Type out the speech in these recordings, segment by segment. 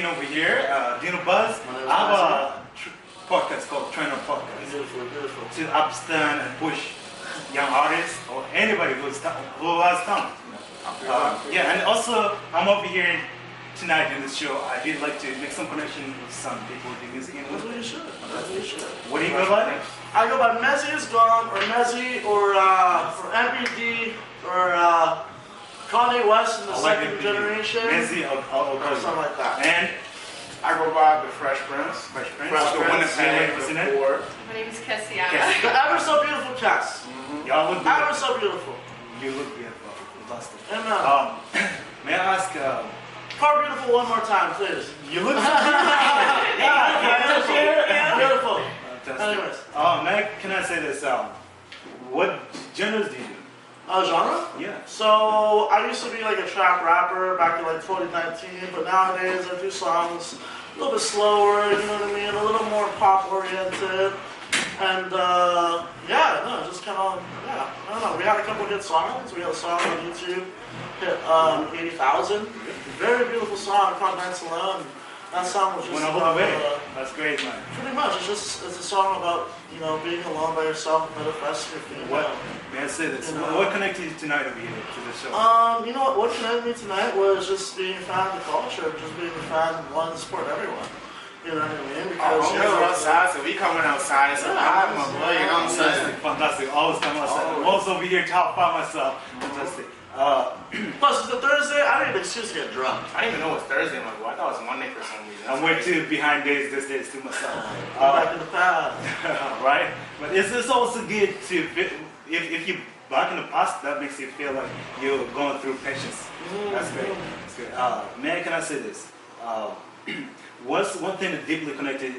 Dean over here, DEANOBUZZ. I have a podcast called Trainer Podcast. Beautiful, beautiful. To understand and push young artists or anybody who has talent. Yeah, and also I'm over here tonight in this show. I did like to make some connection with some people who do music. That's what you should. That's what you should. What do you go by? I go by MEZZIISGONE or Mezzi or MPD or Kanye West in the second generation. Mezzi or something like that. And I go by the Phresh Prince. Phresh Prince. The one that had what's in it it? before. My name is Cassiana. The ever so beautiful Cass. Y'all look Ever beautiful. so beautiful. You look beautiful. Fantastic. Amen. May I ask? Car beautiful one more time, please. You look so Beautiful. fantastic. Anyways. Meg, can I say this? What genres do you do? Genre? Yeah. So I used to be like a trap rapper back in like 2019, but nowadays I do songs a little bit slower, you know what I mean, a little more pop oriented, and yeah, no, just kind of, yeah, I don't know. We had a couple hit songs. We had a song on YouTube hit 80,000. Very beautiful song called Nights Alone. That song was just Went all the way. That's great, man. pretty much. It's a song about, you know, being alone by yourself and manifesting your feelings. What? May I say this? What connected you tonight over here to the show? You know what connected me tonight was just being a fan of the culture, just being a fan of one sport everyone. You know what I mean? Because You know, outside, so we coming outside. It's a vibe, my boy. You know what I'm saying? Fantastic. Always come outside. I'm also over here top by myself. Fantastic. plus, it's a Thursday. I need an excuse to get drunk. I didn't even know it was Thursday. I'm like, well, I thought it was Monday for some reason. I'm way too behind days this days to myself. Back in the past. Right? But it's also good to, if you back in the past, that makes you feel like you're going through patience. That's great. That's great. Man, can I say this? What's one thing that deeply connected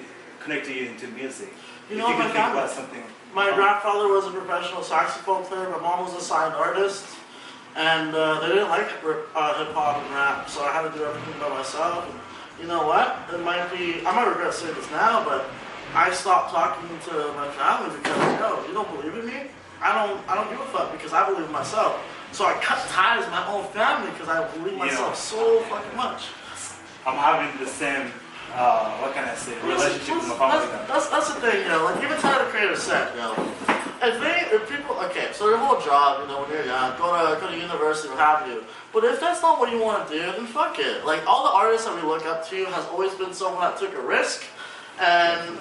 you into music? You know, my family. My grandfather was a professional saxophone player. My mom was a signed artist. And they didn't like hip-hop and rap, so I had to do everything by myself. And you know what? It might be, I might regret saying this now, but I stopped talking to my family because, yo, you don't believe in me? I don't give a fuck because I believe in myself. So I cut ties with my own family because I believe myself so fucking much. I'm having the same, what can I say, relationship with my family. That's the thing, you know, like even Tyler the Creator said, you know, if people, okay, so your whole job, you know, when you're young, go to university, what have you. But if that's not what you want to do, then fuck it. Like all the artists that we look up to has always been someone that took a risk and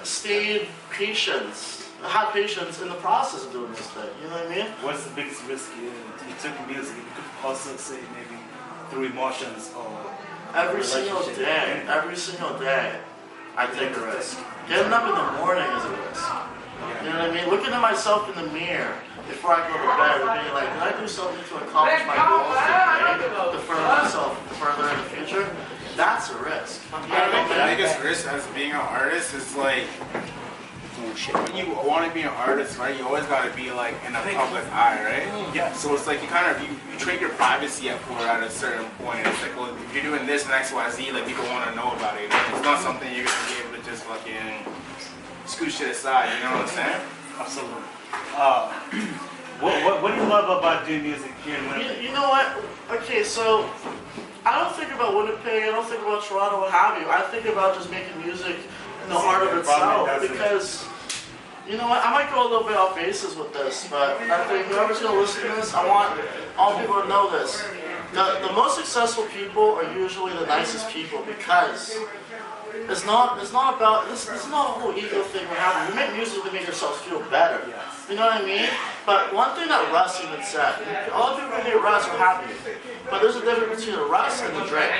had patience in the process of doing this thing. You know what I mean? What's the biggest risk you took in music? You could also say maybe through emotions or every single day, I take a risk. Getting up in the morning is a risk. You know what I mean? Looking at myself in the mirror before I go to bed and being like, did I do something to accomplish my goals today to further myself further in the future? That's a risk. I think the biggest risk as being an artist is like, when you want to be an artist, right, you always got to be like in a public eye, right? Yeah. So it's like you kind of, you trade your privacy up for at a certain point. It's like, well, if you're doing this and X, Y, Z, like people want to know about it. It's not something you're going to be able to just fucking scoot shit aside, you know what I'm saying? Absolutely. What do you love about doing music here in Winnipeg? You know what? Okay, so I don't think about Winnipeg, I don't think about Toronto, what have you. I think about just making music in the heart of itself because, you know what, I might go a little bit off basis with this, but I think whoever's going to listen to this, I want all people to know this. The most successful people are usually the nicest people because it's not about, this is not a whole ego thing we're having. You make music to make yourselves feel better. You know what I mean? But one thing that Russ even said, a lot of people hate Russ are happy, but there's a difference between the Russ and the Drake.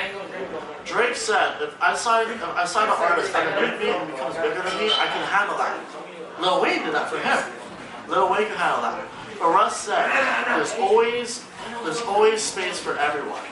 Drake said, if I sign an artist and the big beat becomes bigger than me, I can handle that. Lil Wayne did that for him. Lil Wayne can handle that. But Russ said, there's always space for everyone.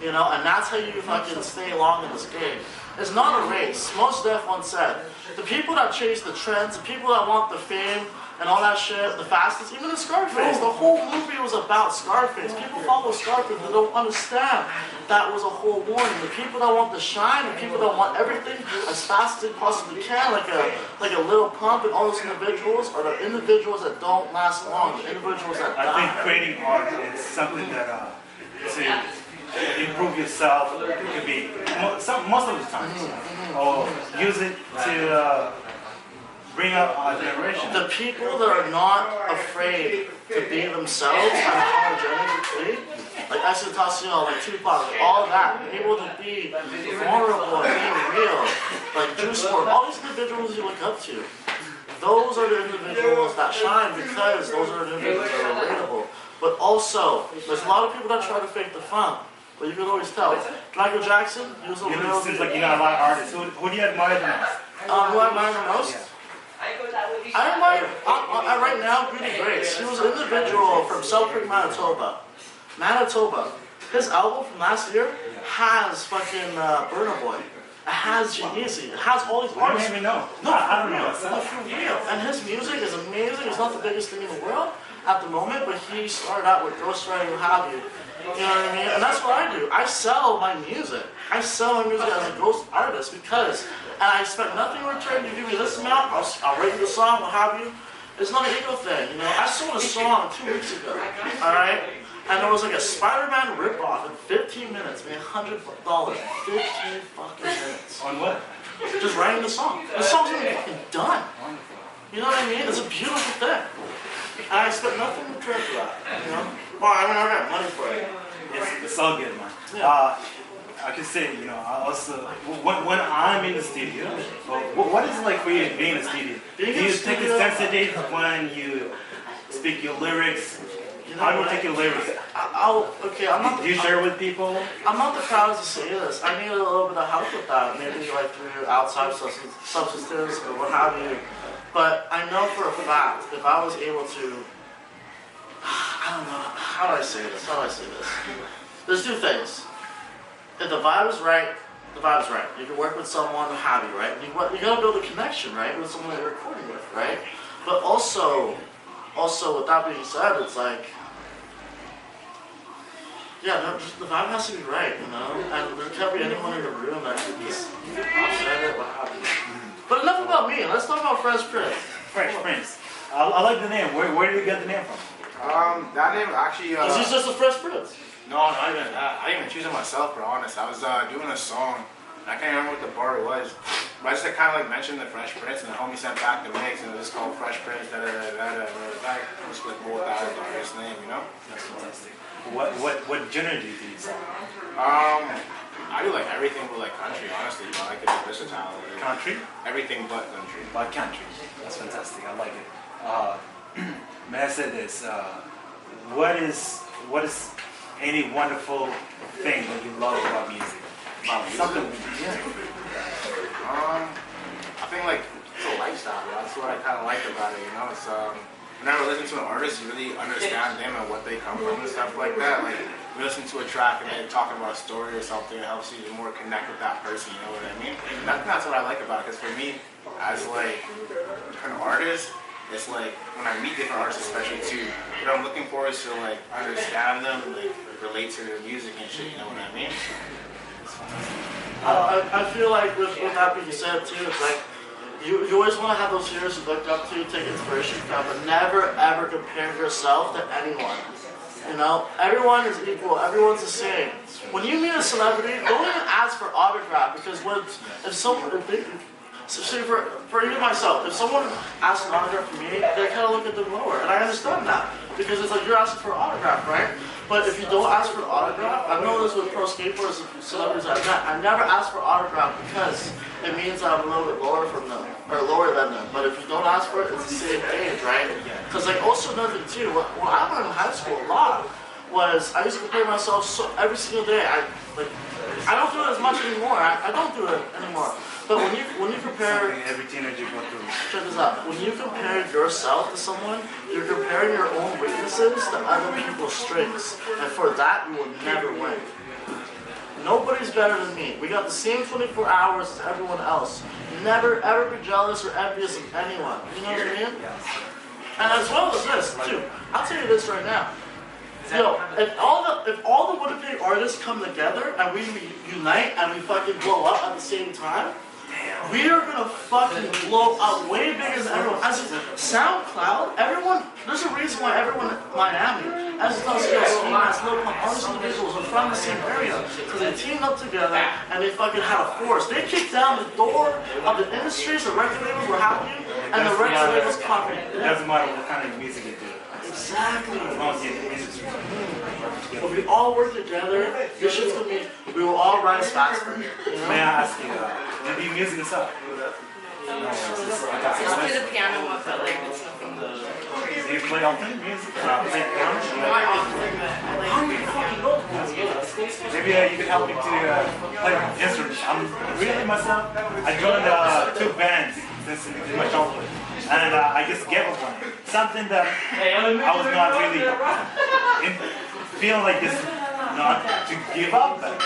You know, and that's how you fucking stay along in this game. It's not a race. Mos Def once said, the people that chase the trends, the people that want the fame and all that shit, the fastest, even in Scarface, the whole movie was about Scarface. People follow Scarface, they don't understand that was a whole warning. The people that want the shine, the people that want everything as fast as they possibly can, like a Lil Pump and all those individuals, are the individuals that don't last long, the individuals that die. I think creating art is something that improve yourself. It could be most of the times, or use it to bring up our generation. The people that are not afraid to be themselves unapologetically, like Exotasio, like Tupac, all of that, able to be vulnerable and being real, like Juice WRLD, all these individuals you look up to, those are the individuals that shine because those are the individuals that are relatable. But also, there's a lot of people that try to fake the funk, but you can always tell. Michael Jackson, he was a real It seems like you know a lot of artists. Who do you admire the most? Who I admire the most? I admire, right now, Goody Grace. He was an individual from Selkirk, Manitoba. His album from last year has fucking Burna Boy. It has G-Eazy. It has all these artists. I don't even know. No, I don't know. No, for real. And his music is amazing. It's not the biggest thing in the world at the moment, but he started out with ghostwriting, what have you. You know what I mean? And that's what I do. I sell my music. I sell my music as a ghost artist because, and I expect nothing in return. You give me this amount, I'll write you the song, what have you. It's not an ego thing, you know. I sold a song 2 weeks ago, all right? And there was like a Spider-Man ripoff in 15 minutes, made $100. 15 fucking minutes. On what? Just writing the song. The song's gonna be fucking done. You know what I mean? It's a beautiful thing. And I expect nothing in return for that, you know? Well, I mean, I got money for it. It's all good, man. Yeah. I can say, you know, I also, when I'm in the studio, what is it like for you being in the studio? Do you take it sensitive when you speak your lyrics? How do you take your lyrics? I'm not. Do you share with people? I'm not the proudest to say this. I need a little bit of help with that. Maybe like through outside substances or what have you. But I know for a fact, if I was able to, I don't know, how do I say this? There's two things. If the vibe is right, the vibe's right. You can work with someone, what have you, right? You gotta build a connection, right, with someone that you're recording with, right? But also with that being said, it's like, yeah, no, just the vibe has to be right, you know? And there can't be anyone in the room that can just offset it, what have you. But enough about me, let's talk about Phresh Prince. Phresh Prince. I like the name. Where did you get the name from? That name actually. Is he just a Phresh Prince? No, not even that. I didn't even choose it myself, for honest. I was doing a song. I can't remember what the bar was. But I just kind of like mentioned the Phresh Prince, and the homie sent back the mix, and it was called Phresh Prince. That was like both out of his name, you know. That's fantastic. What genre do you sing? I do like everything but like country, honestly. I like it versatile. Country? Everything but country. But country. That's fantastic. I like it. May I say this? What is any wonderful thing that you love about music? Something. Yeah. I think like it's a lifestyle. You know? That's what I kind of like about it. You know, it's whenever I listen to an artist, you really understand them and what they come from and stuff like that. Like you listen to a track and they're talking about a story or something, it helps you to more connect with that person. You know what I mean? And that's what I like about it. Because for me, as like an artist, it's like when I meet different artists, especially too, what I'm looking for is to like understand them, like relate to their music and shit. You know what I mean? I feel like with that being said too, it's like you always want to have those heroes you look up to, take inspiration from, but never ever compare yourself to anyone. You know, everyone is equal, everyone's the same. When you meet a celebrity, don't even ask for autograph because for even myself, if someone asks an autograph from me, they kind of look at them lower, and I understand that because it's like you're asking for an autograph, right? But if you don't ask for an autograph, I've known this with pro skateboarders and celebrities I've met. I never ask for autograph because it means I'm a little bit lower from them, or lower than them. But if you don't ask for it, it's the same age, right? Because like also another thing too, what I learned in high school a lot was I used to compare myself every single day. I don't do it as much anymore. I don't do it anymore. But when you compare, every teenager go through. check this out. When you compare yourself to someone, you're comparing your own weaknesses to other people's strengths, and for that you will never win. Nobody's better than me. We got the same 24 hours as everyone else. Never ever be jealous or envious of anyone. You know what I mean? And as well as this too. I'll tell you this right now. Yo, if all the Winnipeg artists come together and we unite and we fucking blow up at the same time, we are gonna fucking blow up way bigger than everyone. As SoundCloud, everyone, there's a reason why everyone in Miami, as Dusty, as Ski Mask, Lil Pump, all these individuals are from the same area. Because they teamed up together and they fucking had a force. They kicked down the door of the industries, the record labels were happy, and the record labels copied. It doesn't matter what kind of music you do. Exactly. As long as you get the industry. If we all work together, this shit's gonna be, we will all rise faster. You know? May I ask you, do you music yourself? No, Just play the piano one, but like it's nothing. do you play alternate music? Play piano? Not often, but I like piano. Maybe you could help me to play instruments. I'm really myself. I joined 2 bands since in my childhood, and I just gave up one. Something that I was not really feeling like this, not to give up. But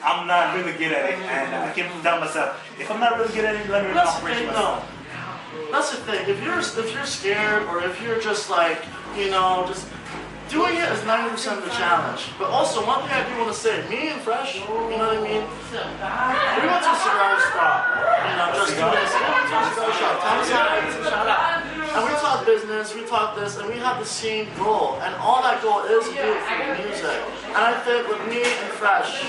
I'm not really good at it, and I keep telling myself, if I'm not really good at it, let me That's not the push thing, myself. no. That's the thing. If you're scared, or if you're just like, you know, just doing it is 90% of the challenge. But also, one thing I do want to say, me and Phresh, you know what I mean? We went to a cigar spot, you know, just doing this. Yeah, we went to a cigar shop. Thomas Hines, shout out. And we talk business, we talk this, and we have the same goal. And all that goal is to do it for the music. And I think with me and Phresh,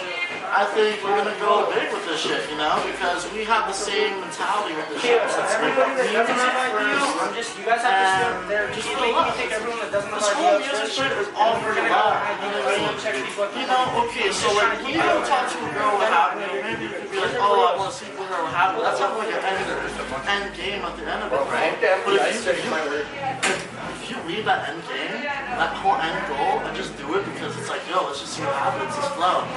I think we're gonna go big with this shit, you know, because we have the same mentality with this shit. So everybody that doesn't have ideas, I'm just, you guys have to start there. Just you make know me think everyone that doesn't have this whole ideas music first. shit is all for We're the gonna go love. ahead You know and what I mean? check these buttons. You know, okay, so like when you go talk to a girl what happened, maybe you could be like, oh, I want to see what her what happened. That's not like an end game at the end of it, right? But if you leave that end game, that whole end goal, and just do it because it's like, yo, let's just see what happens, let's flow.